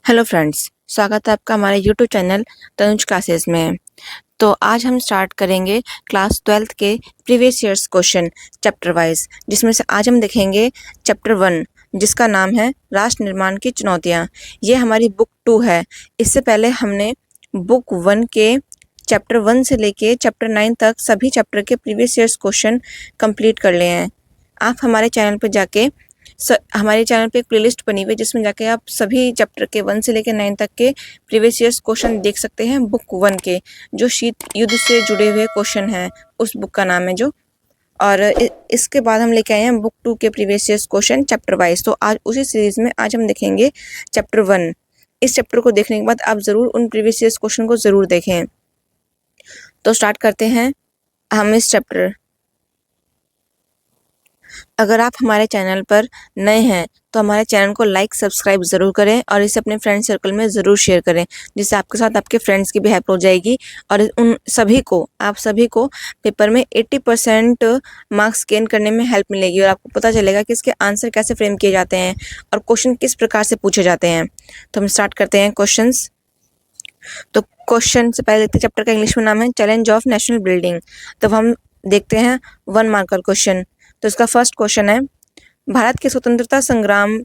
Hello friends, स्वागत है आपका हमारे यूट्यूब चैनल तनुज क्लासेस में। तो आज हम स्टार्ट करेंगे क्लास 12th के previous years question chapter wise, जिसमें से आज हम देखेंगे चैप्टर 1 जिसका नाम है राष्ट्र निर्माण की चुनौतियाँ। ये हमारी बुक 2 है। इससे पहले हमने बुक 1 के चैप्टर 1 से लेके चैप्टर 9 तक सभी चैप्टर के प्रीवियस ईयर्स क्वेश्चन कंप्लीट कर लिए हैं। आप हमारे चैनल पर जाके हमारे चैनल पे एक प्लेलिस्ट बनी हुई है जिसमें जाके आप सभी चैप्टर के 1 से लेकर 9 तक के प्रीवियस ईयर्स क्वेश्चन देख सकते हैं। बुक 1 के जो शीत युद्ध से जुड़े हुए क्वेश्चन हैं, उस बुक का नाम है जो। और इसके बाद हम लेके आए हैं बुक 2 के previous years question chapter wise. तो आज उसी सीरीज में आज हम देखेंगे चैप्टर 1। इस चैप्टर को देखने के बाद आप जरूर उन प्रीवियस ईयर्स क्वेश्चन को जरूर देखें। तो स्टार्ट करते हैं हम इस चैप्टर। अगर आप हमारे चैनल पर नए हैं तो हमारे चैनल को लाइक सब्सक्राइब ज़रूर करें और इसे अपने फ्रेंड सर्कल में ज़रूर शेयर करें, जिससे आपके साथ आपके फ्रेंड्स की भी हेल्प हो जाएगी। और उन सभी को आप सभी को पेपर में 80% मार्क्स गेन करने में हेल्प मिलेगी और आपको पता चलेगा कि इसके आंसर कैसे फ्रेम किए जाते हैं और क्वेश्चन किस प्रकार से पूछे जाते हैं। तो हम स्टार्ट करते हैं क्वेश्चंस। तो क्वेश्चन से पहले देखते हैं, चैप्टर का इंग्लिश में नाम है चैलेंज ऑफ नेशनल बिल्डिंग। तब हम देखते हैं 1 मार्कर क्वेश्चन। तो इसका फर्स्ट क्वेश्चन है, भारत के स्वतंत्रता संग्राम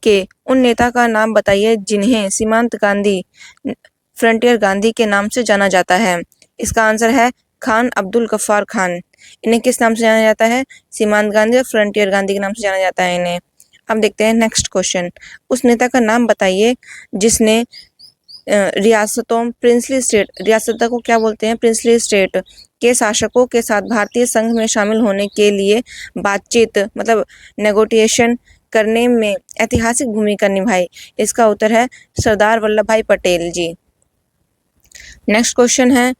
के उन नेता का नाम बताइए जिन्हें सीमांत गांधी फ्रंटियर गांधी के नाम से जाना जाता है। इसका आंसर है खान अब्दुल गफ्फार खान। इन्हें किस नाम से जाना जाता है? सीमांत गांधी और फ्रंटियर गांधी के नाम से जाना जाता है इन्हें। अब देखते हैं नेक्स्ट क्वेश्चन। उस नेता का नाम बताइए जिसने रियासतों प्रिंसली स्टेट, रियासतों को क्या बोलते हैं? प्रिंसली स्टेट के शासकों के साथ भारतीय संघ में शामिल होने के लिए बातचीत मतलब नेगोटिएशन करने में ऐतिहासिक भूमिका निभाई। इसका उत्तर है सरदार वल्लभ भाई पटेल जी। नेक्स्ट क्वेश्चन है,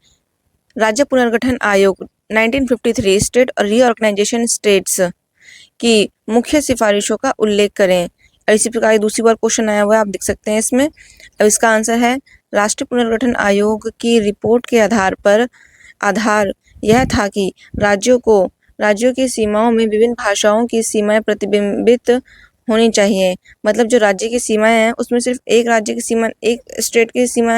राज्य पुनर्गठन आयोग 1953 स्टेट और रीऑर्गेनाइजेशन स्टेट्स की मुख्य सिफारिशों का उल्लेख करें। और इसी प्रकार दूसरी बार क्वेश्चन आया हुआ है, आप देख सकते हैं इसमें। अब इसका आंसर है राष्ट्रीय पुनर्गठन आयोग की रिपोर्ट के आधार यह था कि राज्यों की सीमाओं में विभिन्न भाषाओं की सीमाएं प्रतिबिंबित होनी चाहिए। मतलब जो राज्य की सीमाएं हैं उसमें सिर्फ एक राज्य की सीमा, एक स्टेट की सीमा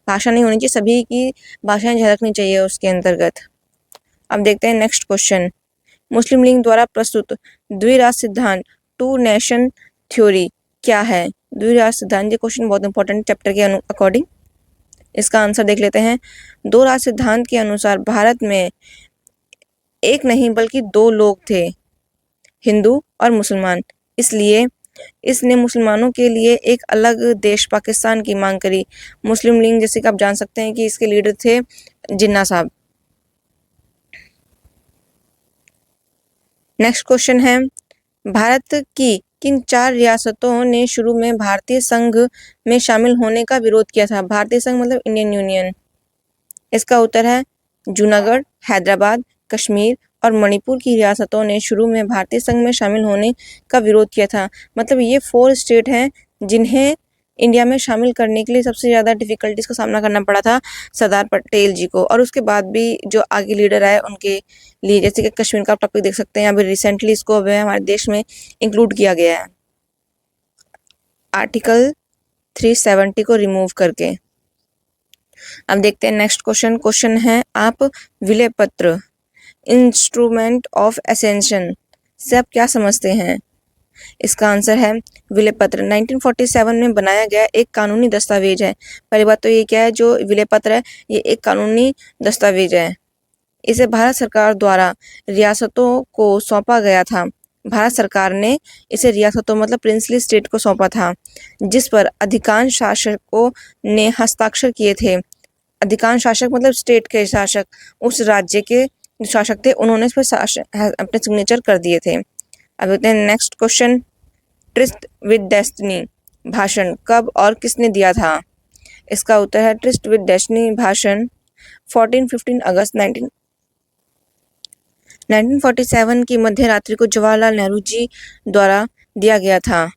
भाषा नहीं होनी चाहिए, सभी की भाषाएं झलकनी चाहिए उसके अंतर्गत। अब देखते हैं नेक्स्ट क्वेश्चन। मुस्लिम लीग द्वारा प्रस्तुत द्विराष्ट्र सिद्धांत 2 नेशन थ्योरी क्या है? द्विराष्ट्र सिद्धांत, ये क्वेश्चन बहुत इंपॉर्टेंट चैप्टर के अकॉर्डिंग। इसका आंसर देख लेते हैं। 2 राष्ट्र सिद्धांत के अनुसार भारत में एक नहीं बल्कि 2 लोग थे, हिंदू और मुसलमान। इसलिए इसने मुसलमानों के लिए एक अलग देश पाकिस्तान की मांग करी। मुस्लिम लीग, जैसे कि आप जान सकते हैं कि इसके लीडर थे जिन्ना साहब। नेक्स्ट क्वेश्चन है, भारत की किन 4 रियासतों ने शुरू में भारतीय संघ में शामिल होने का विरोध किया था? भारतीय संघ मतलब इंडियन यूनियन। इसका उत्तर है जूनागढ़, हैदराबाद, कश्मीर और मणिपुर की रियासतों ने शुरू में भारतीय संघ में शामिल होने का विरोध किया था। मतलब ये 4 स्टेट हैं जिन्हें इंडिया में शामिल करने के लिए सबसे ज़्यादा डिफिकल्टीज का सामना करना पड़ा था सरदार पटेल जी को। और उसके बाद भी जो आगे लीडर आए उनके लिए, जैसे कि कश्मीर का टॉपिक देख सकते हैं, अभी रिसेंटली इसको हमारे देश में इंक्लूड किया गया है आर्टिकल 370 को रिमूव करके। अब देखते हैं नेक्स्ट क्वेश्चन। क्वेश्चन है, आप विलय पत्र इंस्ट्रूमेंट ऑफ एसेंशन से आप क्या समझते हैं? इसका आंसर है विलय पत्र 1947 में बनाया गया एक कानूनी दस्तावेज है। पहली बात तो ये क्या है, जो विलय पत्र है ये एक कानूनी दस्तावेज है। इसे भारत सरकार द्वारा रियासतों को सौंपा गया था। भारत सरकार ने इसे रियासतों मतलब प्रिंसली स्टेट को सौंपा था, जिस पर अधिकांश शासकों ने हस्ताक्षर किए थे। अधिकांश शासक मतलब स्टेट के शासक, उस राज्य के शासक थे, उन्होंने इस पर अपने सिग्नेचर कर दिए थे। अब देखते हैं next question. Tourist with destiny भाषण कब और किसने दिया था? इसका उत्तर है ट्रिस्ट विद डेस्टिनी भाषण 14-15 अगस्त 1947 की मध्य रात्रि को जवाहरलाल नेहरू जी द्वारा दिया गया था।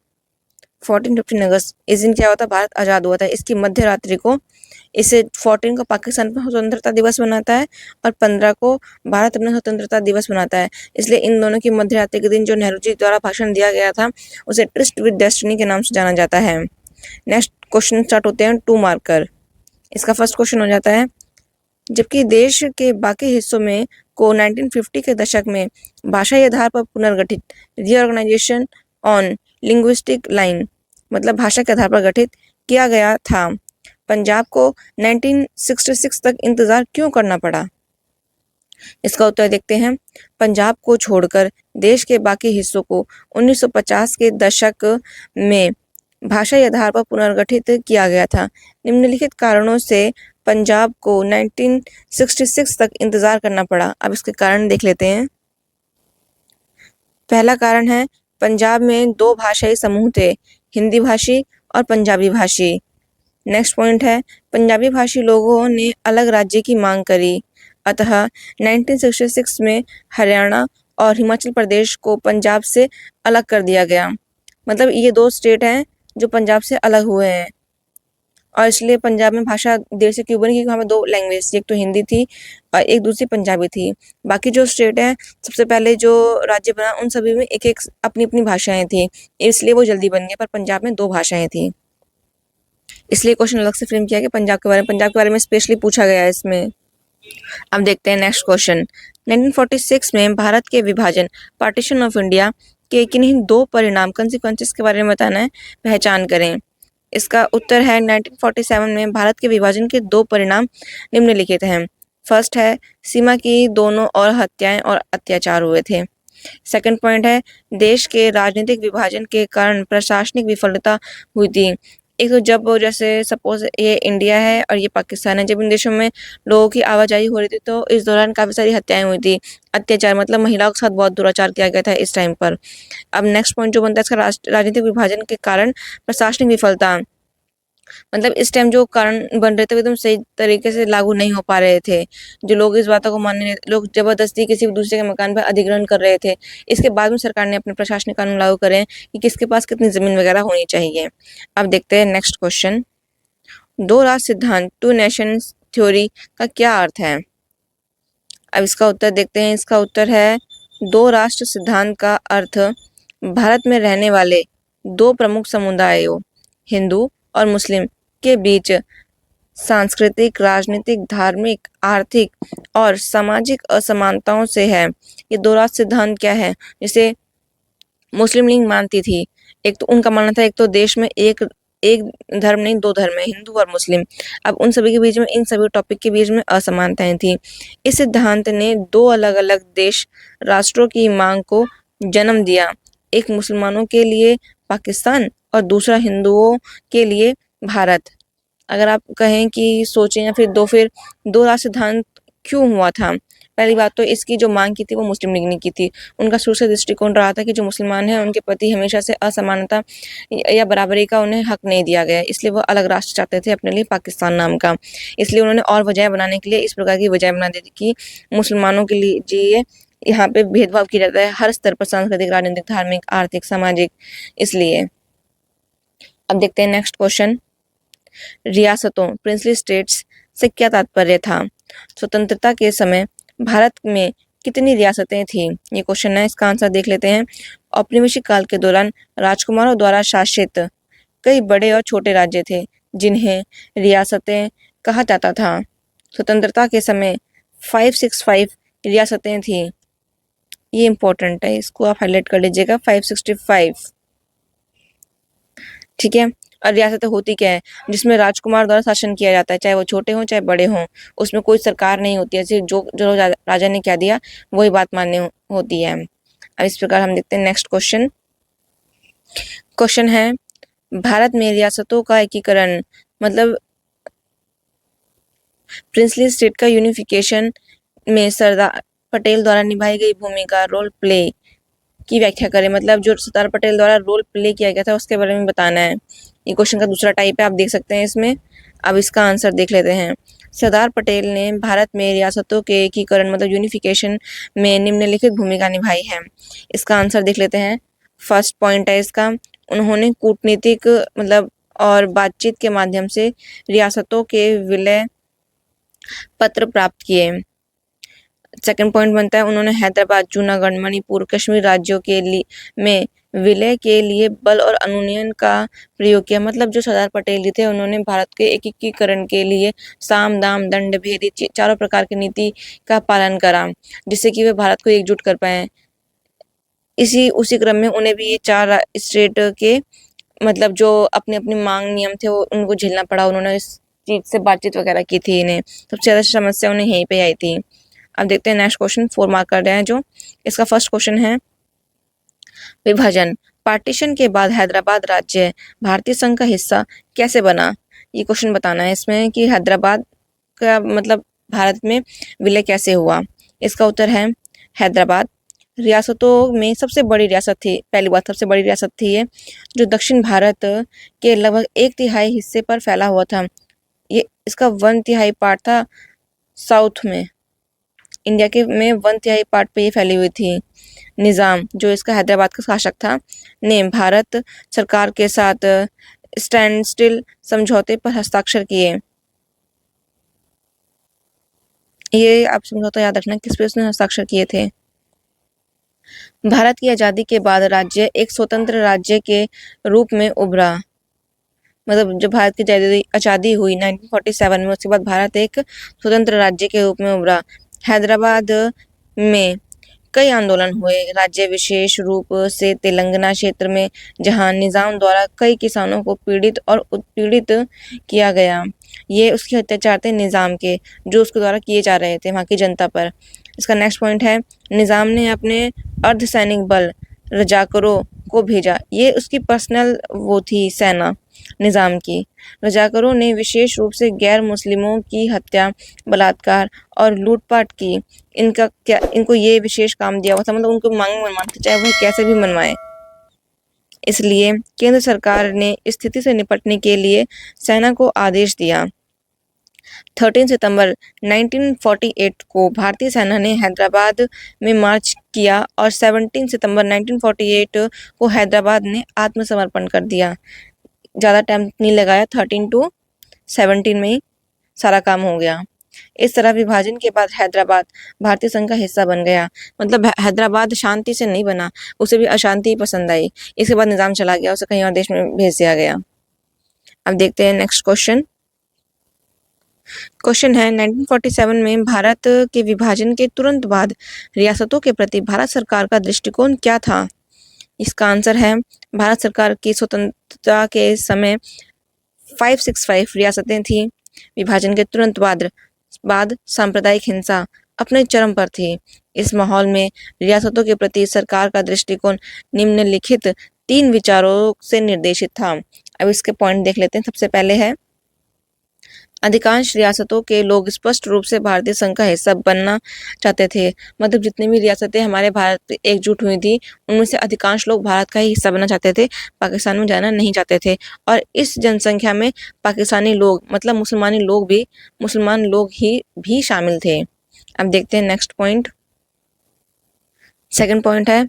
14-15 अगस्त इस दिन क्या हुआ था? भारत आज़ाद हुआ था। इसकी मध्य रात्रि को, इसे 14 को पाकिस्तान अपना स्वतंत्रता दिवस मनाता है और 15 को भारत अपना स्वतंत्रता दिवस मनाता है। इसलिए इन दोनों की मध्य रात्रि के दिन जो नेहरू जी द्वारा भाषण दिया गया था उसे ट्रिस्ट विद डेस्टिनी के नाम से जाना जाता है। नेक्स्ट क्वेश्चन स्टार्ट होते हैं 2 मार्कर। इसका फर्स्ट क्वेश्चन हो जाता है, जबकि देश के बाकी हिस्सों में को 1950 के दशक में भाषाई आधार पर पुनर्गठित रीऑर्गेनाइजेशन ऑन लिंग्विस्टिक लाइन मतलब भाषा के आधार पर गठित किया गया था, पंजाब को 1966 तक इंतजार क्यों करना पड़ा? इसका उत्तर देखते हैं। पंजाब को छोड़कर देश के बाकी हिस्सों को 1950 के दशक में भाषाई आधार पर पुनर्गठित किया गया था। निम्नलिखित कारणों से पंजाब को 1966 तक इंतजार करना पड़ा। अब इसके कारण देख लेते हैं। पहला कारण है, पंजाब में 2 भाषाई समूह थे, हिंदी भाषी और पंजाबी भाषी। नेक्स्ट पॉइंट है, पंजाबी भाषी लोगों ने अलग राज्य की मांग करी, अतः 1966 में हरियाणा और हिमाचल प्रदेश को पंजाब से अलग कर दिया गया। मतलब ये 2 स्टेट हैं जो पंजाब से अलग हुए हैं और इसलिए पंजाब में भाषा देर से क्यों बनी, क्योंकि वहाँ पे 2 लैंग्वेज थी, एक तो हिंदी थी और एक दूसरी पंजाबी थी। बाकी जो स्टेट है, सबसे पहले जो राज्य बना उन सभी में एक-एक अपनी-अपनी भाषाएं थी, इसलिए वो जल्दी बन गया, पर पंजाब में 2 भाषाएं थी। इसलिए क्वेश्चन अलग से फ्रेम किया गया पंजाब के बारे में स्पेशली पूछा गया है इसमें। अब देखते हैं नेक्स्ट क्वेश्चन। 1946 में भारत के विभाजन पार्टीशन ऑफ इंडिया के किन्हीं 2 परिणाम कंसिक्वेंसेस के बारे में बताना है, पहचान करें। इसका उत्तर है 1947 में भारत के विभाजन के 2 परिणाम निम्नलिखित हैं। फर्स्ट है, सीमा की दोनों ओर हत्याएं और अत्याचार हुए थे। सेकंड पॉइंट है, देश के राजनीतिक विभाजन के कारण प्रशासनिक विफलता हुई थी। एक तो जब जैसे सपोज ये इंडिया है और ये पाकिस्तान है, जब इन देशों में लोगों की आवाजाही हो रही थी तो इस दौरान काफ़ी सारी हत्याएं हुई थी। अत्याचार मतलब महिलाओं के साथ बहुत दुराचार किया गया था इस टाइम पर। अब नेक्स्ट पॉइंट जो बनता है इसका राजनीतिक विभाजन के कारण प्रशासनिक विफलता, मतलब इस टाइम जो कारण बन रहे थे वो एकदम सही तरीके से लागू नहीं हो पा रहे थे। जो लोग इस बातों को मानने, लोग जबरदस्ती किसी दूसरे के मकान पर अधिग्रहण कर रहे थे। इसके बाद में सरकार ने अपने प्रशासनिक कानून लागू करे कि किसके पास कितनी ज़मीन वगैरह होनी चाहिए। अब देखते हैं नेक्स्ट क्वेश्चन। 2 राष्ट्र सिद्धांत 2 नेशंस थ्योरी का क्या अर्थ है? अब इसका उत्तर देखते हैं। इसका उत्तर है, 2 राष्ट्र सिद्धांत का अर्थ भारत में रहने वाले 2 प्रमुख समुदायों हिंदू और मुस्लिम के बीच सांस्कृतिक, राजनीतिक, धार्मिक, आर्थिक और सामाजिक असमानताओं से है। ये 2 राष्ट्र सिद्धांत क्या है? जैसे मुस्लिम लीग मानती थी, एक तो उनका मानना था एक तो देश में एक धर्म नहीं 2 धर्म है, हिंदू और मुस्लिम। अब उन सभी के बीच में, इन सभी टॉपिक के बीच में असमानताएं थी। इस सिद्धांत ने 2 अलग-अलग देश राष्ट्रों की मांग को जन्म दिया, एक मुसलमानों के लिए पाकिस्तान और दूसरा हिंदुओं के लिए भारत। अगर आप कहें कि सोचें या फिर 2 राष्ट्र सिद्धांत क्यों हुआ था? पहली बात तो इसकी जो मांग की थी वो मुस्लिम लीग ने की थी। उनका शुरू से दृष्टिकोण रहा था कि जो मुसलमान हैं उनके प्रति हमेशा से असमानता या बराबरी का उन्हें हक नहीं दिया गया, इसलिए वो अलग राष्ट्र चाहते थे अपने लिए, पाकिस्तान नाम का। इसलिए उन्होंने और वजह बनाने के लिए इस प्रकार की वजह बना दी थी कि मुसलमानों के लिए यहाँ पे भेदभाव किया जाता है हर स्तर पर, सांस्कृतिक, राजनीतिक, धार्मिक, आर्थिक, सामाजिक, इसलिए। अब देखते हैं नेक्स्ट क्वेश्चन। रियासतों प्रिंसली स्टेट्स से क्या तात्पर्य था? स्वतंत्रता के समय भारत में कितनी रियासतें थीं? ये क्वेश्चन है, इसका आंसर देख लेते हैं। औपनिवेशिक काल के दौरान राजकुमारों द्वारा शासित कई बड़े और छोटे राज्य थे जिन्हें रियासतें कहा जाता था। स्वतंत्रता के समय 565 रियासतें थीं। ये इम्पोर्टेंट है, इसको आप हाईलाइट कर लीजिएगा, 565। ठीक है। और रियासतें होती क्या है? जिसमें राजकुमार द्वारा शासन किया जाता है, चाहे वो छोटे हों चाहे बड़े हों, उसमें कोई सरकार नहीं होती है, सिर्फ जो राजा ने क्या दिया वही बात माननी होती है। अब इस प्रकार हम देखते हैं नेक्स्ट क्वेश्चन। क्वेश्चन है, भारत में रियासतों का एकीकरण मतलब प्रिंसली स्टेट का यूनिफिकेशन में सरदार पटेल द्वारा निभाई गई भूमिका, रोल प्ले की व्याख्या करें। मतलब जो सरदार पटेल द्वारा रोल प्ले किया गया था उसके बारे में बताना है। ये क्वेश्चन का दूसरा टाइप है, आप देख सकते हैं इसमें। अब इसका आंसर देख लेते हैं। सरदार पटेल ने भारत में रियासतों के एकीकरण मतलब यूनिफिकेशन में निम्नलिखित भूमिका निभाई है। इसका आंसर देख लेते हैं। फर्स्ट पॉइंट है इसका, उन्होंने कूटनीतिक मतलब और बातचीत के माध्यम से रियासतों के विलय पत्र प्राप्त किए। सेकंड पॉइंट बनता है, उन्होंने हैदराबाद, जूनागढ़, मणिपुर, कश्मीर राज्यों के में विलय के लिए बल और अनुनयन का प्रयोग किया। मतलब जो सरदार पटेल जी थे उन्होंने भारत के एकीकरण के लिए साम दाम दंड भेदी चारों प्रकार की नीति का पालन करा, जिससे कि वे भारत को एकजुट कर पाए। उसी क्रम में उन्हें भी ये 4 स्टेट के मतलब जो अपने-अपने मांग नियम थे वो उनको झेलना पड़ा। उन्होंने इस चीज़ से बातचीत वगैरह की थी इन्हें। सबसे ज़्यादा समस्या उन्हें यहीं पे आई थी। अब देखते हैं नेक्स्ट क्वेश्चन 4 मार्क का है जो। इसका फर्स्ट क्वेश्चन है विभाजन। पार्टीशन के बाद हैदराबाद राज्य भारतीय संघ का हिस्सा कैसे बना? ये क्वेश्चन बताना है इसमें कि हैदराबाद का मतलब भारत में विलय कैसे हुआ? इसका उत्तर है हैदराबाद रियासतों में सबसे बड़ी रियासत थी। पहली बात सबसे बड़ी रियासत थी ये, जो दक्षिण भारत के लगभग 1/3 हिस्से पर फैला हुआ था। ये इसका 1/3 पार्ट था साउथ में। इंडिया के में 1/3 पार्ट पे ये फैली हुई थी। निज़ाम जो इसका हैदराबाद का शासक था ने भारत सरकार के साथ स्टैंड स्टिल समझौते पर हस्ताक्षर किए। ये आप समझौता याद रखना किस पे उसने हस्ताक्षर किए थे। भारत की आज़ादी के बाद राज्य एक स्वतंत्र राज्य के रूप में उभरा। मतलब जब भारत की आज़ादी हुई 1947 में, उसके बाद भारत एक स्वतंत्र राज्य के रूप में उभरा। हैदराबाद में कई आंदोलन हुए, राज्य विशेष रूप से तेलंगाना क्षेत्र में, जहां निजाम द्वारा कई किसानों को पीड़ित और उत्पीड़ित किया गया। ये उसके अत्याचार थे निजाम के, जो उसके द्वारा किए जा रहे थे वहाँ की जनता पर। इसका नेक्स्ट पॉइंट है निजाम ने अपने अर्धसैनिक बल रजाकरों को भेजा। ये उसकी पर्सनल वो थी सेना निजाम की। रजाकरों ने विशेष रूप से गैर मुस्लिमों की हत्या, बलात्कार और लूटपाट की। इनको ये विशेष काम दिया हुआ था, मतलब उनको मांग मनवानी थी, चाहे वह कैसे भी मनवाए। इसलिए केंद्र सरकार ने स्थिति से निपटने के लिए सेना को आदेश दिया। 13 सितंबर 1948 को भारतीय सेना ने हैदराबाद में मार्च किया और 17 सितंबर 1948 को हैदराबाद ने आत्मसमर्पण कर दिया। ज़्यादा टाइम नहीं लगाया, 13 to 17 में ही सारा काम हो गया। इस तरह विभाजन के बाद हैदराबाद भारतीय संघ का हिस्सा बन गया। मतलब हैदराबाद शांति से नहीं बना, उसे भी अशांति ही पसंद आई। इसके बाद निजाम चला गया, उसे कहीं और देश में भेज दिया गया। अब देखते हैं नेक्स्ट क्वेश्चन। क्वेश्चन है 1947 में भारत के विभाजन के तुरंत बाद रियासतों के प्रति भारत सरकार का दृष्टिकोण क्या था? इसका आंसर है भारत सरकार की स्वतंत्रता के समय 565 रियासतें थीं। विभाजन के तुरंत बाद सांप्रदायिक हिंसा अपने चरम पर थी। इस माहौल में रियासतों के प्रति सरकार का दृष्टिकोण निम्नलिखित 3 विचारों से निर्देशित था। अब इसके पॉइंट देख लेते हैं। सबसे पहले है अधिकांश रियासतों के लोग स्पष्ट रूप से भारतीय संघ का हिस्सा बनना चाहते थे। मतलब जितनी भी रियासतें हमारे भारत एकजुट हुई थी, उनमें से अधिकांश लोग भारत का ही हिस्सा बनना चाहते थे, पाकिस्तान में जाना नहीं चाहते थे। और इस जनसंख्या में पाकिस्तानी लोग मतलब मुसलमान लोग ही भी शामिल थे। अब देखते हैं नेक्स्ट पॉइंट। सेकंड पॉइंट है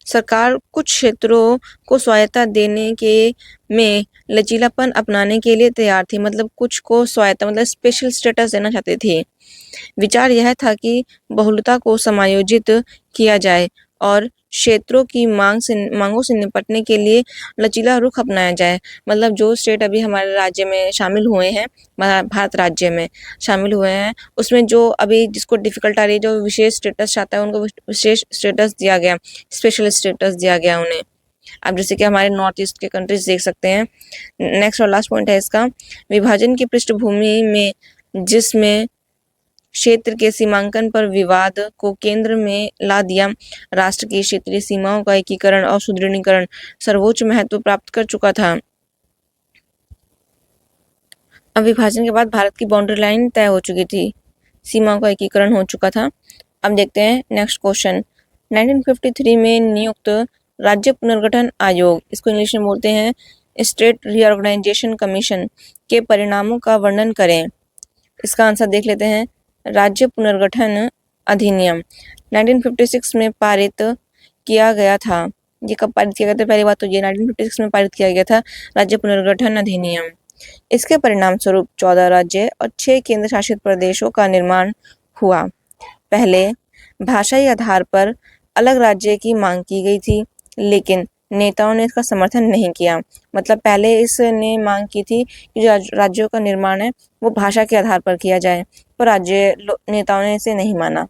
सरकार कुछ क्षेत्रों को स्वायत्तता देने के में लचीलापन अपनाने के लिए तैयार थी। मतलब कुछ को स्वायत्तता मतलब स्पेशल स्टेटस देना चाहती थी। विचार यह था कि बहुलता को समायोजित किया जाए और क्षेत्रों की मांगों से निपटने के लिए लचीला रुख अपनाया जाए। मतलब जो स्टेट अभी हमारे राज्य में शामिल हुए हैं, भारत राज्य में शामिल हुए हैं, उसमें जो अभी जिसको डिफिकल्ट आ रही है, जो विशेष स्टेटस चाहता है, उनको विशेष स्टेटस दिया गया, स्पेशल स्टेटस दिया गया उन्हें। अब जैसे कि हमारे नॉर्थ ईस्ट के कंट्रीज देख सकते हैं। नेक्स्ट और लास्ट पॉइंट है इसका विभाजन की पृष्ठभूमि में जिसमें क्षेत्र के सीमांकन पर विवाद को केंद्र में ला दिया। राष्ट्र की क्षेत्रीय सीमाओं का एकीकरण और सुदृढ़ीकरण सर्वोच्च महत्व प्राप्त कर चुका था। अब विभाजन के बाद भारत की बाउंड्री लाइन तय हो चुकी थी, सीमाओं का एकीकरण हो चुका था। अब देखते हैं नेक्स्ट क्वेश्चन। 1953 में नियुक्त राज्य पुनर्गठन आयोग, इसको इंग्लिश में बोलते हैं स्टेट रीऑर्गेनाइजेशन कमीशन, के परिणामों का वर्णन करें। इसका आंसर देख लेते हैं। राज्य पुनर्गठन अधिनियम 1956 में पारित किया गया था। ये कब पारित किया गया था? पहली बात तो ये 1956 में पारित किया गया था राज्य पुनर्गठन अधिनियम। इसके परिणाम स्वरूप 14 राज्य और 6 केंद्र शासित प्रदेशों का निर्माण हुआ। पहले भाषाई आधार पर अलग राज्य की मांग की गई थी, लेकिन नेताओं ने इसका समर्थन नहीं किया। मतलब पहले इसने मांग की थी कि जो राज्यों का निर्माण है वो भाषा के आधार पर किया जाए, पर नेताओं ने इसे नहीं माना।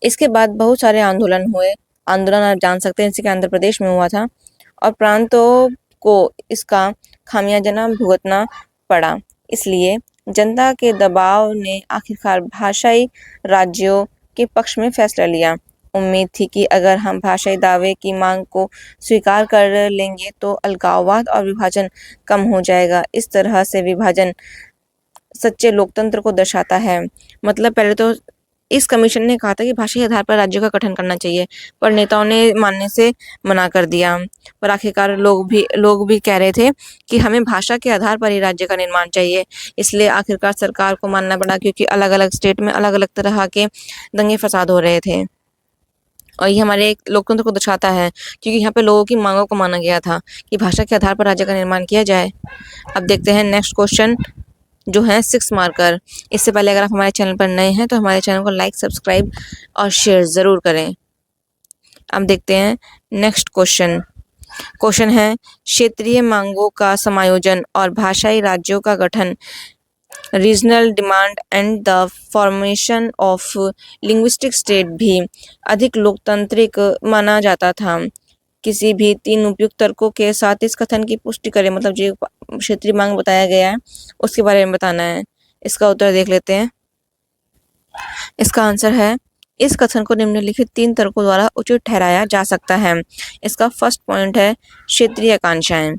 इसके बाद बहुत सारे आंदोलन हुए। आंदोलन आप जान सकते हैं, जैसे कि आंध्र प्रदेश में हुआ था, और प्रांतों को इसका खामियाजा भुगतना पड़ा। इसलिए जनता के दबाव ने आखिरकार भाषाई राज्यों के पक्ष में फैसला लिया। उम्मीद थी कि अगर हम भाषाई दावे की मांग को स्वीकार कर लेंगे तो अलगाववाद और विभाजन कम हो जाएगा। इस तरह से विभाजन सच्चे लोकतंत्र को दर्शाता है। मतलब पहले तो इस कमीशन ने कहा था कि भाषाई आधार पर राज्यों का गठन करना चाहिए, पर नेताओं ने मानने से मना कर दिया। पर आखिरकार लोग भी कह रहे थे कि हमें भाषा के आधार पर ही राज्य का निर्माण चाहिए। इसलिए आखिरकार सरकार को मानना पड़ा, क्योंकि अलग-अलग स्टेट में अलग-अलग तरह के दंगे फसाद हो रहे थे। और ये हमारे एक लोकतंत्र को दर्शाता है, क्योंकि यहाँ पे लोगों की मांगों को माना गया था कि भाषा के आधार पर राज्य का निर्माण किया जाए। अब देखते हैं नेक्स्ट क्वेश्चन, जो है 6 मार्कर। इससे पहले अगर आप हमारे चैनल पर नए हैं तो हमारे चैनल को लाइक, सब्सक्राइब और शेयर ज़रूर करें। अब देखते हैं नेक्स्ट क्वेश्चन। क्वेश्चन है, क्षेत्रीय मांगों का समायोजन और भाषाई राज्यों का गठन, regional demand and the formation of linguistic state भी अधिक लोकतांत्रिक माना जाता था। किसी भी 3 उपयुक्त तर्कों के साथ इस कथन की पुष्टि करें। मतलब जो क्षेत्रीय मांग बताया गया है उसके बारे में बताना है। इसका उत्तर देख लेते हैं। इसका आंसर है, इस कथन को निम्नलिखित 3 तर्कों द्वारा उचित ठहराया जा सकता है। इसका फर्स्ट पॉइंट है क्षेत्रीय आकांक्षाएं।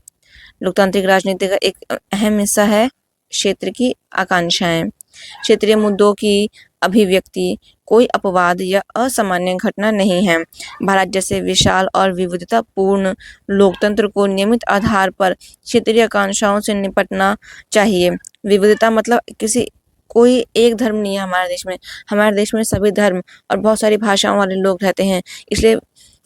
लोकतांत्रिक राजनीति का एक अहम हिस्सा है क्षेत्र की आकांक्षाएं। क्षेत्रीय मुद्दों की अभिव्यक्ति कोई अपवाद या असामान्य घटना नहीं है। भारत जैसे विशाल और विविधतापूर्ण लोकतंत्र को नियमित आधार पर क्षेत्रीय आकांक्षाओं से निपटना चाहिए। विविधता मतलब कोई एक धर्म नहीं है हमारे देश में। हमारे देश में सभी धर्म और बहुत सारी भाषाओं वाले लोग रहते हैं, इसलिए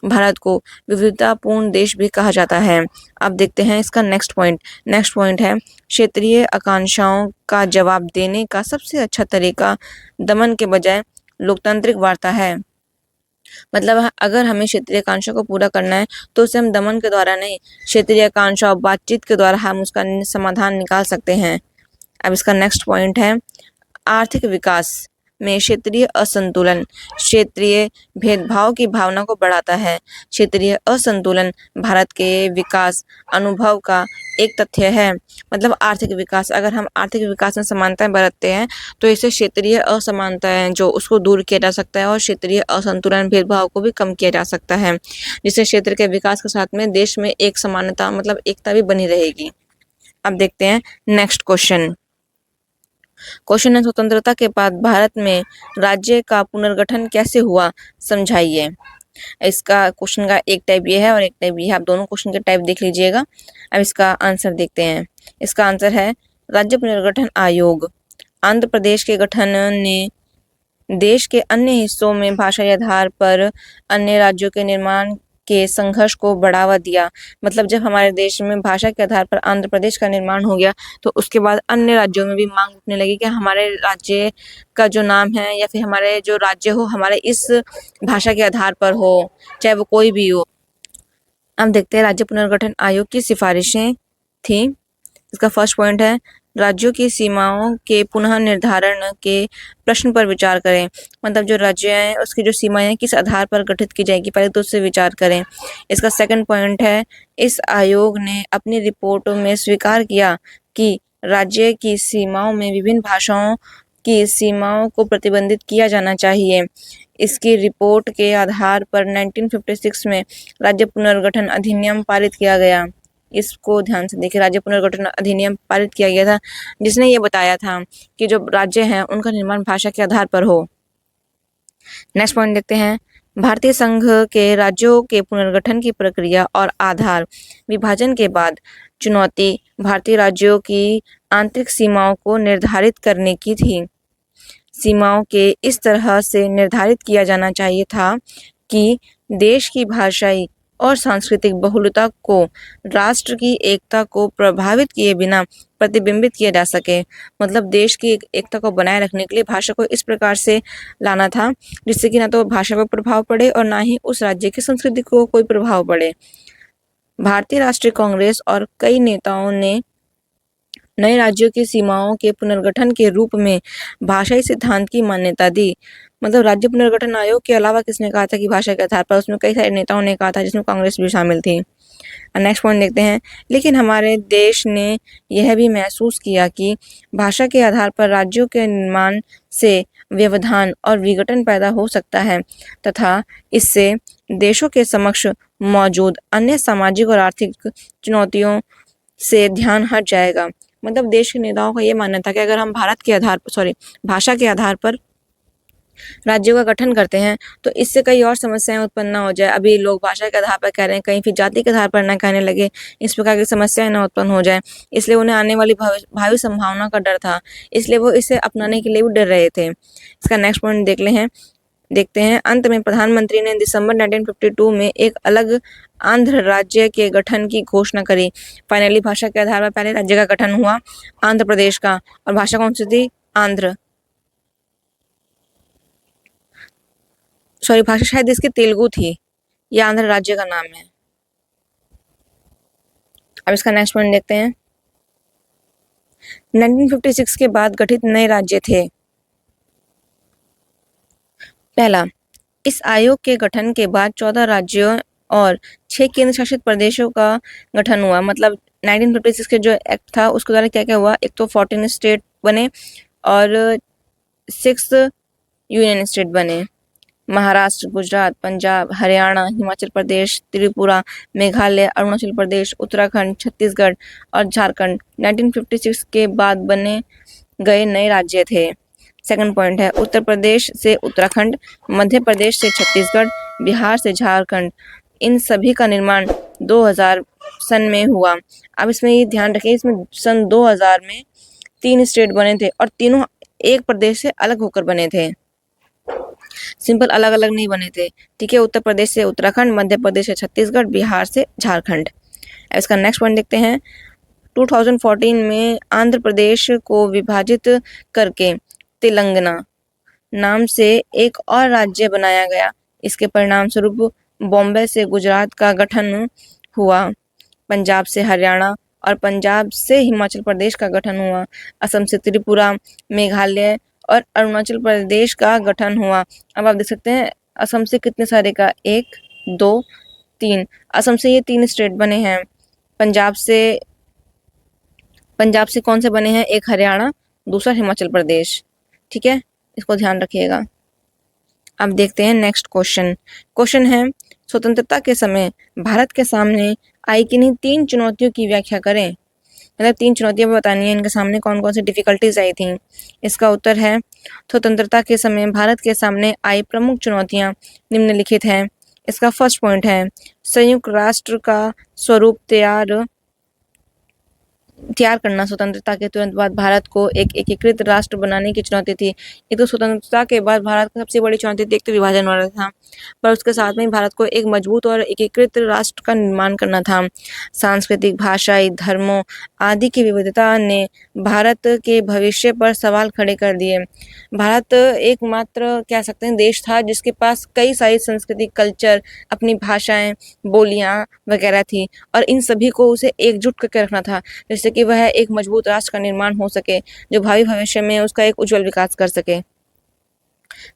भारत को विविधतापूर्ण देश भी कहा जाता है। अब देखते हैं इसका नेक्स्ट पॉइंट है, क्षेत्रीय आकांक्षाओं का जवाब देने का सबसे अच्छा तरीका दमन के बजाय लोकतांत्रिक वार्ता है। मतलब अगर हमें क्षेत्रीय आकांक्षा को पूरा करना है तो उसे हम दमन के द्वारा नहीं, क्षेत्रीय आकांक्षा और बातचीत के द्वारा हम उसका समाधान निकाल सकते हैं। अब इसका नेक्स्ट पॉइंट है, आर्थिक विकास में क्षेत्रीय असंतुलन क्षेत्रीय भेदभाव की भावना को बढ़ाता है। क्षेत्रीय असंतुलन भारत के विकास अनुभव का एक तथ्य है। मतलब आर्थिक विकास, अगर हम आर्थिक विकास में समानताएं बरतते हैं तो इससे क्षेत्रीय असमानताएं जो उसको दूर किया जा सकता है और क्षेत्रीय असंतुलन भेदभाव को भी कम किया जा सकता है, जिससे क्षेत्र के विकास के साथ में देश में एक समानता मतलब एकता भी बनी रहेगी। अब देखते हैं नेक्स्ट क्वेश्चन है, स्वतंत्रता के बाद भारत में राज्य का पुनर्गठन कैसे हुआ, समझाइए। इसका क्वेश्चन का एक टाइप ये है और एक टाइप ये है, आप दोनों क्वेश्चन के टाइप देख लीजिएगा। अब इसका आंसर देखते हैं। इसका आंसर है, राज्य पुनर्गठन आयोग आंध्र प्रदेश के गठन ने देश के अन्य हिस्सों में भाषाई आधार पर अन्य राज्यों के निर्माण के संघर्ष को बढ़ावा दिया। मतलब जब हमारे देश में भाषा के आधार पर आंध्र प्रदेश का निर्माण हो गया तो उसके बाद अन्य राज्यों में भी मांग उठने लगी कि हमारे राज्य का जो नाम है या फिर हमारे जो राज्य हो हमारे इस भाषा के आधार पर हो, चाहे वो कोई भी हो। अब देखते हैं राज्य पुनर्गठन आयोग की सिफारिशें थी। इसका फर्स्ट पॉइंट है, राज्यों की सीमाओं के पुनः निर्धारण के प्रश्न पर विचार करें। मतलब जो राज्य हैं उसकी जो सीमाएं किस आधार पर गठित की जाएगी, पहले तो उससे विचार करें। इसका सेकंड पॉइंट है, इस आयोग ने अपनी रिपोर्टों में स्वीकार किया कि राज्य की सीमाओं में विभिन्न भाषाओं की सीमाओं को प्रतिबंधित किया जाना चाहिए। इसकी रिपोर्ट के आधार पर 1956 में राज्य पुनर्गठन अधिनियम पारित किया गया। इसको ध्यान से देखिए, राज्य पुनर्गठन अधिनियम पारित किया गया था जिसने ये बताया था कि जो राज्य हैं उनका निर्माण भाषा के आधार पर हो। नेक्स्ट पॉइंट देखते हैं, भारतीय संघ के राज्यों के पुनर्गठन की प्रक्रिया और आधार। विभाजन के बाद चुनौती भारतीय राज्यों की आंतरिक सीमाओं को निर्धारित करने की थी। सीमाओं के इस तरह से निर्धारित किया जाना चाहिए था कि देश की भाषाई और सांस्कृतिक बहुलता को राष्ट्र की एकता को प्रभावित किए बिना प्रतिबिंबित किया जा सके। मतलब देश की एकता को बनाए रखने के लिए भाषा को इस प्रकार से लाना था जिससे कि ना तो भाषा पर प्रभाव पड़े और ना ही उस राज्य की संस्कृति को कोई प्रभाव पड़े। भारतीय राष्ट्रीय कांग्रेस और कई नेताओं ने नए राज्यों की सीमाओं के पुनर्गठन के रूप में भाषाई सिद्धांत की मान्यता दी। मतलब राज्य पुनर्गठन आयोग के अलावा किसने कहा था कि भाषा के आधार पर, उसमें कई सारे नेताओं ने कहा था जिसमें कांग्रेस भी शामिल थी। नेक्स्ट पॉइंट देखते हैं। लेकिन हमारे देश ने यह भी महसूस किया कि भाषा के आधार पर राज्यों के निर्माण से व्यवधान और विघटन पैदा हो सकता है तथा इससे देशों के समक्ष मौजूद अन्य सामाजिक और आर्थिक चुनौतियों से ध्यान हट जाएगा। मतलब देश के नेताओं का ये मानना था कि अगर हम भाषा के आधार पर राज्यों का गठन करते हैं तो इससे कई और समस्याएं उत्पन्न ना हो जाए। अभी लोग भाषा के आधार पर कह रहे हैं, कहीं फिर जाति के आधार पर ना कहने लगे, इस प्रकार की समस्याएं ना उत्पन्न हो जाए, इसलिए उन्हें आने वाली भावी संभावना का डर था, इसलिए वो इसे अपनाने के लिए भी डर रहे थे। इसका नेक्स्ट पॉइंट देखते हैं। अंत में प्रधानमंत्री ने दिसंबर 1952 में एक अलग आंध्र राज्य के गठन की घोषणा करी। फाइनली भाषा के आधार पर पहले राज्य का गठन हुआ आंध्र प्रदेश का, और भाषा कौन सी थी? भाषा शायद इसकी तेलुगु थी, यह आंध्र राज्य का नाम है। अब इसका नेक्स्ट पॉइंट देखते हैं। 1956 के बाद गठित नए राज्य थे। पहला, इस आयोग के गठन के बाद 14 राज्यों और 6 केंद्र शासित प्रदेशों का गठन हुआ। मतलब 1956 के जो एक्ट था उसके द्वारा क्या क्या हुआ, एक तो 14 स्टेट बने और 6 यूनियन स्टेट बने। महाराष्ट्र, गुजरात, पंजाब, हरियाणा, हिमाचल प्रदेश, त्रिपुरा, मेघालय, अरुणाचल प्रदेश, उत्तराखंड, छत्तीसगढ़ और झारखंड 1956 के बाद बने गए नए राज्य थे। सेकंड पॉइंट है, उत्तर प्रदेश से उत्तराखंड, मध्य प्रदेश से छत्तीसगढ़, बिहार से झारखंड, इन सभी का निर्माण 2000 सन में हुआ। अब इसमें ये ध्यान रखें, इसमें सन 2000 में 3 स्टेट बने थे और तीनों एक प्रदेश से अलग होकर बने थे, सिंपल अलग अलग नहीं बने थे। ठीक है, उत्तर प्रदेश से उत्तराखंड, मध्य प्रदेश से छत्तीसगढ़, बिहार से झारखंड। इसका नेक्स्ट पॉइंट देखते हैं। 2014 में आंध्र प्रदेश को विभाजित करके तेलंगाना नाम से एक और राज्य बनाया गया। इसके परिणाम स्वरूप बॉम्बे से गुजरात का गठन हुआ, पंजाब से हरियाणा और पंजाब से हिमाचल प्रदेश का गठन हुआ, असम से त्रिपुरा, मेघालय और अरुणाचल प्रदेश का गठन हुआ। अब आप देख सकते हैं असम से कितने सारे का, 1 2 3, असम से ये 3 स्टेट बने हैं। पंजाब से कौन से बने हैं, एक हरियाणा, दूसरा हिमाचल प्रदेश। ठीक है, इसको ध्यान रखिएगा। अब देखते हैं नेक्स्ट क्वेश्चन है, स्वतंत्रता के समय भारत के सामने आई किन्हीं 3 चुनौतियों की व्याख्या करें। मतलब 3 चुनौतियां बतानी है, इनके सामने कौन कौन सी डिफिकल्टीज आई थी। इसका उत्तर है, स्वतंत्रता के समय भारत के सामने आई प्रमुख चुनौतियां निम्नलिखित हैं। इसका फर्स्ट पॉइंट है, संयुक्त राष्ट्र का स्वरूप तैयार करना। स्वतंत्रता के तुरंत बाद भारत को एक एकीकृत राष्ट्र बनाने की चुनौती थी। ये तो स्वतंत्रता के बाद भारत की सबसे बड़ी चुनौती थी, एक तो विभाजन वाला था, पर उसके साथ में भारत को एक मजबूत और एकीकृत राष्ट्र का निर्माण करना था। सांस्कृतिक, भाषाई, धर्मों आदि की विविधता ने भारत के भविष्य पर सवाल खड़े कर दिए। भारत एकमात्र कह सकते हैं देश था जिसके पास कई सारी संस्कृति, कल्चर, अपनी भाषाएं, बोलियां वगैरह थी, और इन सभी को उसे एकजुट करके रखना था, जिससे कि वह एक मजबूत राष्ट्र का निर्माण हो सके, जो भावी भविष्य में उसका एक उज्जवल विकास कर सके।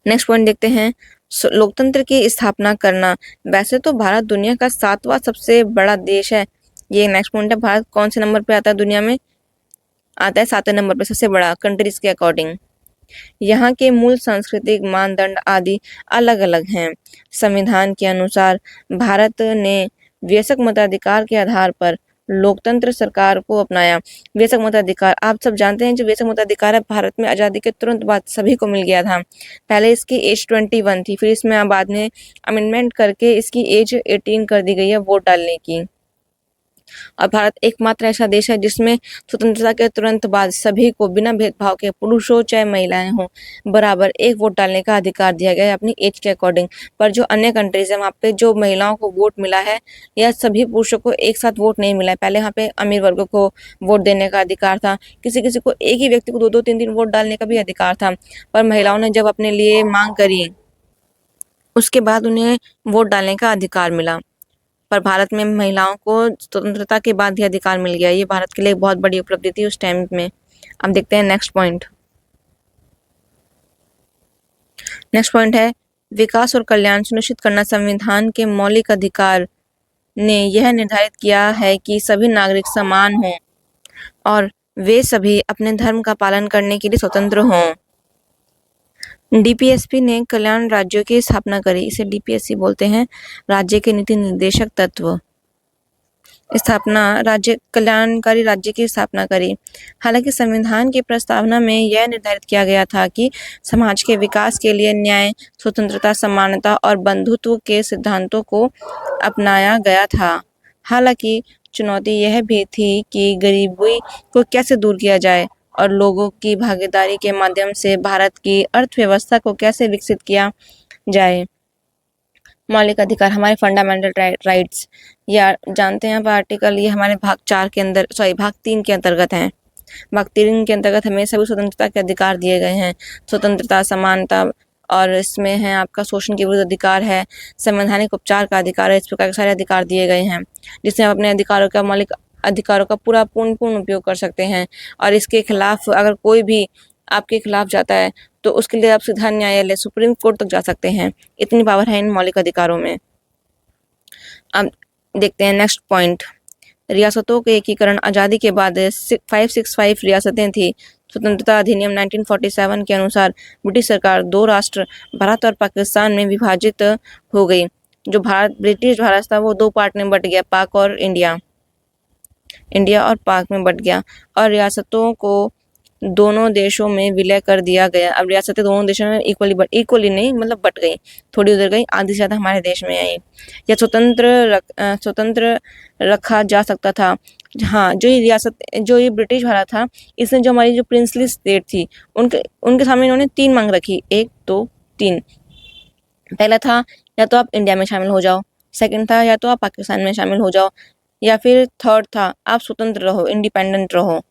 नेक्स्ट पॉइंट देखते हैं, लोकतंत्र की स्थापना करना। वैसे तो भारत दुनिया का 7वां सबसे बड़ा देश है। ये नेक्स्ट पॉइंट है, भारत कौन से नंबर पे आता है दुनिया में? आता है 7वें नंबर पे, सबसे बड़ा कंट्रीज के अकॉर्डिंग। यहाँ के मूल सांस्कृतिक मानदंड आदि अलग अलग हैं। संविधान के अनुसार भारत ने वयस्क मताधिकार के आधार पर लोकतंत्र सरकार को अपनाया। वयस्क मताधिकार आप सब जानते हैं, जो वयस्क मताधिकार है भारत में आज़ादी के तुरंत बाद सभी को मिल गया था। पहले इसकी एज 21 थी, फिर इसमें बाद में अमेंडमेंट करके इसकी एज 18 कर दी गई है वोट डालने की। और भारत एकमात्र ऐसा देश है जिसमें स्वतंत्रता के तुरंत बाद सभी को बिना भेदभाव के, पुरुष हो चाहे महिलाएं हों, बराबर एक वोट डालने का अधिकार दिया गया है अपनी एज के अकॉर्डिंग। पर जो अन्य कंट्रीज है वहाँ पे जो महिलाओं को वोट मिला है, या सभी पुरुषों को एक साथ वोट नहीं मिला है। पहले वहाँ पे अमीर वर्गों को वोट देने का अधिकार था, किसी किसी को एक ही व्यक्ति को 2-2 3-3 वोट डालने का भी अधिकार था। पर महिलाओं ने जब अपने लिए मांग करी, उसके बाद उन्हें वोट डालने का अधिकार मिला। पर भारत में महिलाओं को स्वतंत्रता के बाद ये अधिकार मिल गया। ये भारत के लिए एक बहुत बड़ी उपलब्धि थी उस टाइम में। अब देखते हैं नेक्स्ट पॉइंट। नेक्स्ट पॉइंट है विकास और कल्याण सुनिश्चित करना संविधान के मौलिक अधिकार ने यह निर्धारित किया है कि सभी नागरिक समान हों और वे सभी अपने धर्म का पालन करने के लिए स्वतंत्र हों। डीपीएसपी ने कल्याण राज्यों की स्थापना करी। इसे डीपीएससी बोलते हैं, राज्य के नीति निर्देशक तत्व। राज्य कल्याणकारी राज्य की स्थापना करी। हालांकि संविधान की प्रस्तावना में यह निर्धारित किया गया था कि समाज के विकास के लिए न्याय, स्वतंत्रता, समानता और बंधुत्व के सिद्धांतों को अपनाया गया था। हालांकि चुनौती यह भी थी कि गरीबी को कैसे दूर किया जाए और लोगों की भागीदारी के माध्यम से भारत की अर्थव्यवस्था को कैसे विकसित किया जाए। मौलिक अधिकार हमारे फंडामेंटल राइट्स या जानते हैं आप आर्टिकल, ये हमारे भाग 3 के अंतर्गत हैं। भाग 3 के अंतर्गत हमें सभी स्वतंत्रता के अधिकार दिए गए हैं। स्वतंत्रता, समानता और इसमें है आपका शोषण के विरुद्ध अधिकार है, संवैधानिक उपचार का अधिकार है। इस प्रकार के सारे अधिकार दिए गए हैं जिससे हम अपने मौलिक अधिकारों का पूर्ण उपयोग कर सकते हैं। और इसके खिलाफ अगर कोई भी आपके खिलाफ जाता है तो उसके लिए आप सीधा न्यायालय, सुप्रीम कोर्ट तक जा सकते हैं। इतनी पावर है इन मौलिक अधिकारों में। अब देखते हैं नेक्स्ट पॉइंट। रियासतों के एकीकरण। आज़ादी के बाद 565 रियासतें थी। स्वतंत्रता अधिनियम 1947 के अनुसार ब्रिटिश सरकार 2 राष्ट्र भारत और पाकिस्तान में विभाजित हो गई। जो ब्रिटिश भारत था वो 2 पार्ट में बट गया, पाक और इंडिया और पाक में बट गया। और रियासतों को दोनों देशों में विलय कर दिया गया। अब रियासतें दोनों देशों में इक्वली नहीं, मतलब बट गई, थोड़ी उधर गई, आधी से ज़्यादा हमारे देश में आई। या स्वतंत्र रखा जा सकता था। हाँ, जो ये ब्रिटिश भारत था, इसने जो हमारी जो प्रिंसली स्टेट थी उनके सामने इन्होंने 3 मांग रखी, 1 2 3। पहला था या तो आप इंडिया में शामिल हो जाओ, सेकंड था या तो आप पाकिस्तान में शामिल हो जाओ, या फिर थर्ड था आप स्वतंत्र रहो, इंडिपेंडेंट रहो।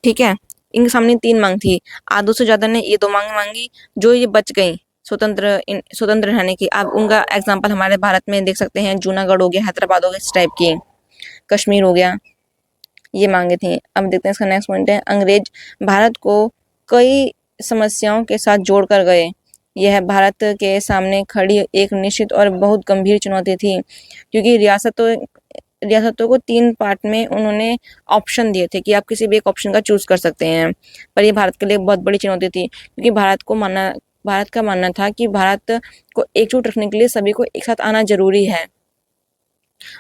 ठीक है, इनके सामने 3 मांग थी। आधों से ज़्यादा ने ये 2 मांग मांगी, जो ये बच गई स्वतंत्र रहने की। आप उनका एग्जाम्पल हमारे भारत में देख सकते हैं, जूनागढ़ हो गया, हैदराबाद हो गया, इस टाइप की, कश्मीर हो गया, ये मांगे थी। अब देखते हैं इसका नेक्स्ट पॉइंट है अंग्रेज भारत को कई समस्याओं के साथ जोड़ कर गए। यह भारत के सामने खड़ी एक निश्चित और बहुत गंभीर चुनौती थी, क्योंकि रियासतों को 3 पार्ट में उन्होंने ऑप्शन दिए थे कि आप किसी भी एक ऑप्शन का चूज कर सकते हैं। पर ये भारत के लिए बहुत बड़ी चुनौती थी, क्योंकि भारत का मानना था कि भारत को एकजुट रखने के लिए सभी को एक साथ आना जरूरी है।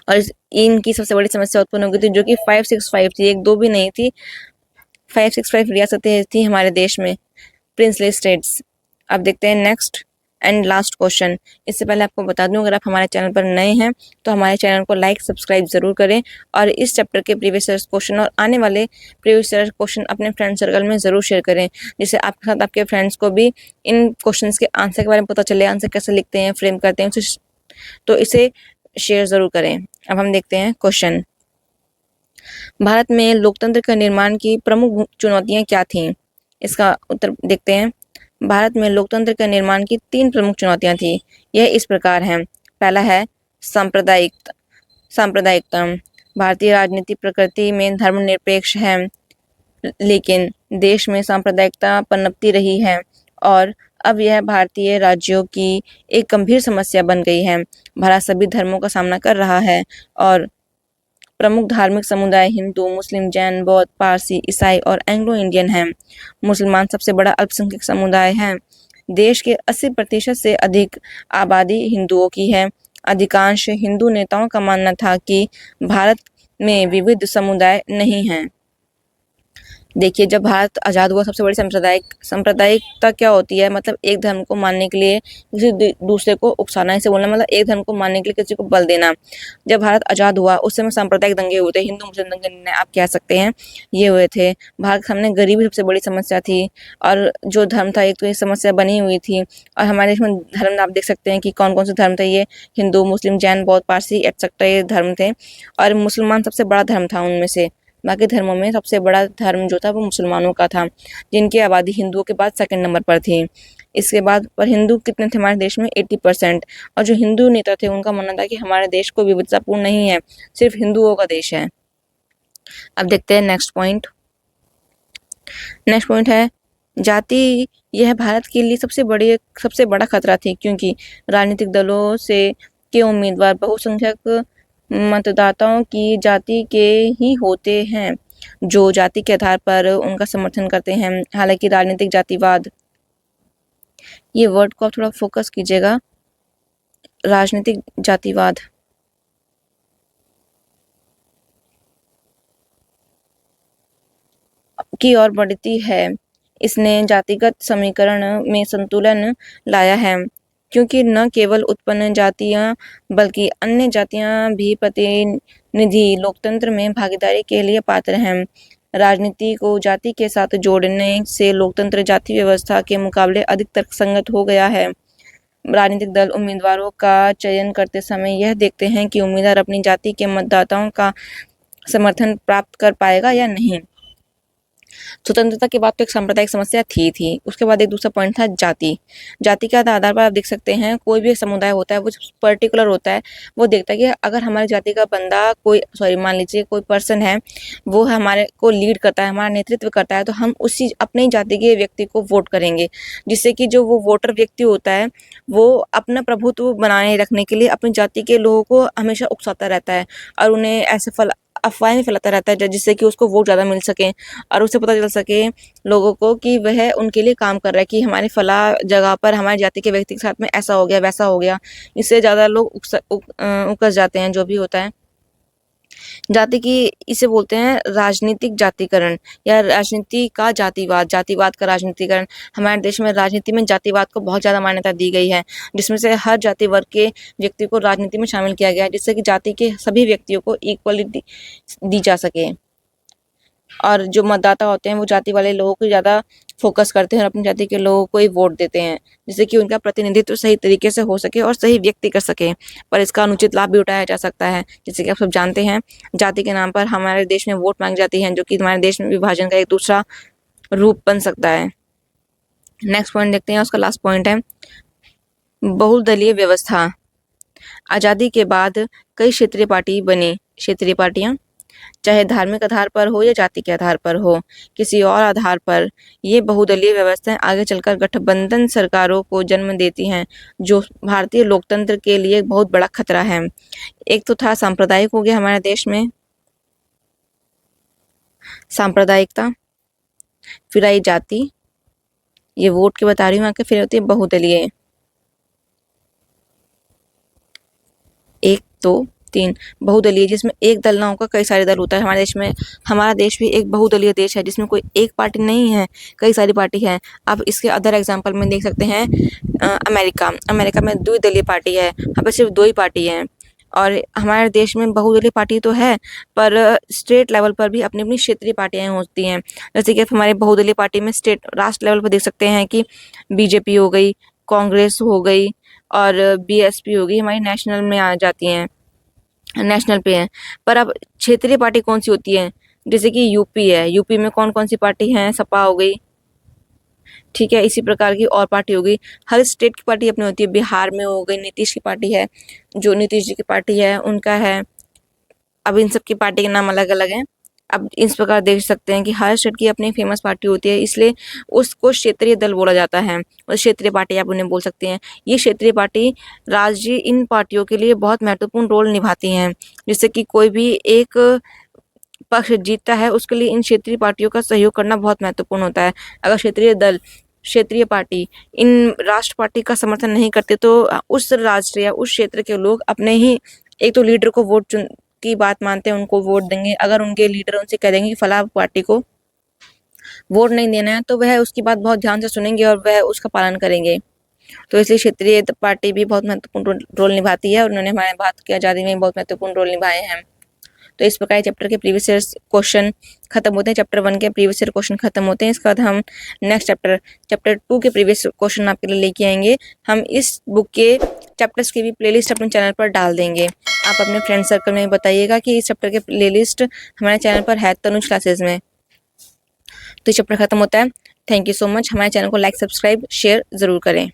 और इनकी सबसे बड़ी समस्या उत्पन्न हो गई थी, जो कि 565 थी, 1 2 भी नहीं थी, 565 रियासतें थी हमारे देश में, प्रिंसली स्टेट्स। अब देखते हैं नेक्स्ट एंड लास्ट क्वेश्चन। इससे पहले आपको बता दूं, अगर आप हमारे चैनल पर नए हैं तो हमारे चैनल को लाइक सब्सक्राइब जरूर करें और इस चैप्टर के प्रीवियस ईयर क्वेश्चन और आने वाले प्रीवियस ईयर क्वेश्चन अपने फ्रेंड सर्कल में ज़रूर शेयर करें, जिससे आपके साथ आपके फ्रेंड्स को भी इन क्वेश्चंस के आंसर के बारे में पता चले, आंसर कैसे लिखते हैं, फ्रेम करते हैं, तो इसे शेयर ज़रूर करें। अब हम देखते हैं क्वेश्चन। भारत में लोकतंत्र का निर्माण की प्रमुख चुनौतियाँ क्या थीं? इसका उत्तर देखते हैं। भारत में लोकतंत्र के निर्माण की 3 प्रमुख चुनौतियां थी। यह इस प्रकार हैं। पहला है सांप्रदायिकता। भारतीय राजनीति प्रकृति में धर्मनिरपेक्ष है, लेकिन देश में सांप्रदायिकता पनपती रही है और अब यह भारतीय राज्यों की एक गंभीर समस्या बन गई है। भारत सभी धर्मों का सामना कर रहा है और प्रमुख धार्मिक समुदाय हिंदू, मुस्लिम, जैन, बौद्ध, पारसी, ईसाई और एंग्लो इंडियन हैं। मुसलमान सबसे बड़ा अल्पसंख्यक समुदाय है। देश के 80% से अधिक आबादी हिंदुओं की है। अधिकांश हिंदू नेताओं का मानना था कि भारत में विविध समुदाय नहीं हैं। देखिए, जब भारत आज़ाद हुआ, सबसे बड़ी सांप्रदायिकता क्या होती है, मतलब एक धर्म को मानने के लिए किसी दूसरे को उकसाना, इसे बोलना मतलब एक धर्म को मानने के लिए किसी को बल देना। जब भारत आज़ाद हुआ उस समय सांप्रदायिक दंगे हुए थे, हिंदू मुस्लिम दंगे आप कह सकते हैं, ये हुए थे। भारत के सामने गरीबी सबसे बड़ी समस्या थी और जो धर्म था एक तो ये समस्या बनी हुई थी। और हमारे देश में धर्म आप देख सकते हैं कि कौन कौन से धर्म थे, ये हिंदू, मुस्लिम, जैन, बौद्ध, पारसी एटसेट्रा ये धर्म थे और मुसलमान सबसे बड़ा धर्म था उनमें से। बाकी धर्मों में सबसे बड़ा धर्म जो था वो मुसलमानों का था, जिनकी आबादी हिंदुओं के बाद सेकंड नंबर पर थी। इसके बाद पर हिंदू कितने थे हमारे देश में? 80%। और जो हिंदू नेता थे उनका मानना था कि हमारे देश को विविधतापूर्ण नहीं है, सिर्फ हिंदुओं का देश है। अब देखते हैं नेक्स्ट पॉइंट। नेक्स्ट पॉइंट है जाति। यह भारत के लिए सबसे बड़ा खतरा थी, क्योंकि राजनीतिक दलों से के उम्मीदवार बहुसंख्यक मतदाताओं की जाति के ही होते हैं, जो जाति के आधार पर उनका समर्थन करते हैं। हालांकि राजनीतिक जातिवाद, ये वर्ड को आप थोड़ा फोकस कीजिएगा, राजनीतिक जातिवाद की ओर बढ़ती है। इसने जातिगत समीकरण में संतुलन लाया है, क्योंकि न केवल उत्पन्न जातियां बल्कि अन्य जातियां भी प्रतिनिधि लोकतंत्र में भागीदारी के लिए पात्र हैं। राजनीति को जाति के साथ जोड़ने से लोकतंत्र जाति व्यवस्था के मुकाबले अधिक तर्कसंगत हो गया है। राजनीतिक दल उम्मीदवारों का चयन करते समय यह देखते हैं कि उम्मीदवार अपनी जाति के मतदाताओं का समर्थन प्राप्त कर पाएगा या नहीं। स्वतंत्रता के बाद तो एक सांप्रदायिक समस्या थी। उसके बाद एक दूसरा पॉइंट था जाति। जाति के आधार पर आप देख सकते हैं कोई भी समुदाय होता है वो पर्टिकुलर होता है, वो देखता है कि अगर हमारी जाति का बंदा मान लीजिए कोई पर्सन है, वो हमारे को लीड करता है, हमारा नेतृत्व करता है, तो हम उसी अपनी जाति के व्यक्ति को वोट करेंगे, जिससे कि जो वो वोटर व्यक्ति होता है वो अपना प्रभुत्व बनाए रखने के लिए अपनी जाति के लोगों को हमेशा उकसाता रहता है और उन्हें ऐसे अफवाहें फैलाता रहता है जिससे कि उसको वोट ज़्यादा मिल सके और उसे पता चल सके लोगों को कि वह उनके लिए काम कर रहा है, कि हमारे फला जगह पर हमारी जाति के व्यक्ति के साथ में ऐसा हो गया वैसा हो गया। इससे ज़्यादा लोग उकस जाते हैं, जो भी होता है। जाति की इसे बोलते हैं राजनीतिक जातिकरण या राजनीति का जातिवाद, जातिवाद का राजनीतिकरण। हमारे देश में राजनीति में जातिवाद को बहुत ज़्यादा मान्यता दी गई है, जिसमें से हर जाति वर्ग के व्यक्ति को राजनीति में शामिल किया गया है, जिससे कि जाति के सभी व्यक्तियों को इक्वलिटी दी जा सके। और जो मतदाता होते हैं वो जाति वाले लोगों को ज़्यादा फोकस करते हैं और अपनी जाति के लोगों को ही वोट देते हैं, जिससे कि उनका प्रतिनिधित्व सही तरीके से हो सके और सही व्यक्ति कर सके। पर इसका अनुचित लाभ भी उठाया जा सकता है, जैसे कि आप सब जानते हैं जाति के नाम पर हमारे देश में वोट मांगी जाती है, जो कि हमारे देश में विभाजन का एक दूसरा रूप बन सकता है। नेक्स्ट पॉइंट देखते हैं, उसका लास्ट पॉइंट है बहुदलीय व्यवस्था। आज़ादी के बाद कई क्षेत्रीय पार्टी बनी। क्षेत्रीय पार्टियां चाहे धार्मिक आधार पर हो या जाति के आधार पर हो, किसी और आधार पर, ये बहुदलीय व्यवस्थाएं आगे चलकर गठबंधन सरकारों को जन्म देती हैं, जो भारतीय लोकतंत्र के लिए बहुत बड़ा खतरा है। एक तो था सांप्रदायिक, हो गया हमारे देश में सांप्रदायिकता, फिर आई जाति, ये वोट की बता रही हूँ, आके फिर होती है बहुदलीय। 1 2 3 बहुदलीय, जिसमें एक दल ना होकर कई सारे दल होता है। हमारे देश में, हमारा देश भी एक बहुदलीय देश है, जिसमें कोई एक पार्टी नहीं है, कई सारी पार्टी है। अब इसके अदर एग्जांपल में देख सकते हैं अमेरिका में द्विदलीय पार्टी है, यहाँ पे सिर्फ 2 ही पार्टी है। और हमारे देश में बहुदलीय पार्टी तो है, पर स्टेट लेवल पर भी अपनी अपनी क्षेत्रीय पार्टियां होती हैं। जैसे कि आप हमारे बहुदलीय पार्टी में राष्ट्र लेवल पर देख सकते हैं कि बीजेपी हो गई, कांग्रेस हो गई और बीएसपी हो गई, हमारी नेशनल में आ जाती हैं, नेशनल पे है। पर अब क्षेत्रीय पार्टी कौन सी होती है? जैसे कि यूपी है, यूपी में कौन कौन सी पार्टी है? सपा हो गई, ठीक है, इसी प्रकार की और पार्टी हो गई। हर स्टेट की पार्टी अपनी होती है। बिहार में हो गई नीतीश की पार्टी है, जो नीतीश जी की पार्टी है उनका है। अब इन सब की पार्टी के नाम अलग अलग हैं। अब इस प्रकार देख सकते हैं कि हर स्टेट की अपनी फेमस पार्टी होती है, इसलिए उसको क्षेत्रीय दल बोला जाता है और क्षेत्रीय पार्टी आप उन्हें बोल सकते हैं। ये क्षेत्रीय पार्टी राज्य इन पार्टियों के लिए बहुत महत्वपूर्ण रोल निभाती हैं, जिससे कि कोई भी एक पक्ष जीतता है उसके लिए इन क्षेत्रीय पार्टियों का सहयोग करना बहुत महत्वपूर्ण होता है। अगर क्षेत्रीय दल, क्षेत्रीय पार्टी इन राष्ट्र पार्टी का समर्थन नहीं करते तो उस राष्ट्र या उस क्षेत्र के लोग अपने ही एक तो लीडर को वोट की बात मानते हैं, उनको वोट देंगे। अगर उनके लीडर उनसे कह देंगे कि फलां पार्टी को वोट नहीं देना है, तो वह उसकी बात बहुत ध्यान से सुनेंगे और वह उसका पालन करेंगे। तो इसलिए क्षेत्रीय पार्टी भी बहुत महत्वपूर्ण रोल निभाती है और उन्होंने हमारे भारत की आज़ादी में बहुत महत्वपूर्ण रोल निभाए हैं। तो इस प्रकार चैप्टर के प्रीवियस ईयर क्वेश्चन खत्म होते हैं, चैप्टर 1 के प्रीवियस ईयर क्वेश्चन खत्म होते हैं। इसके बाद हम नेक्स्ट चैप्टर 2 के प्रीवियस क्वेश्चन आपके लिए लेके आएंगे। हम इस बुक के चैप्टर्स की भी प्लेलिस्ट अपने चैनल पर डाल देंगे। आप अपने फ्रेंड सर्कल में बताइएगा कि इस चैप्टर के प्लेलिस्ट हमारे चैनल पर है तनुज क्लासेस में। तो ये चैप्टर खत्म होता है। Thank you so much. हमारे चैनल को लाइक, सब्सक्राइब, शेयर ज़रूर करें।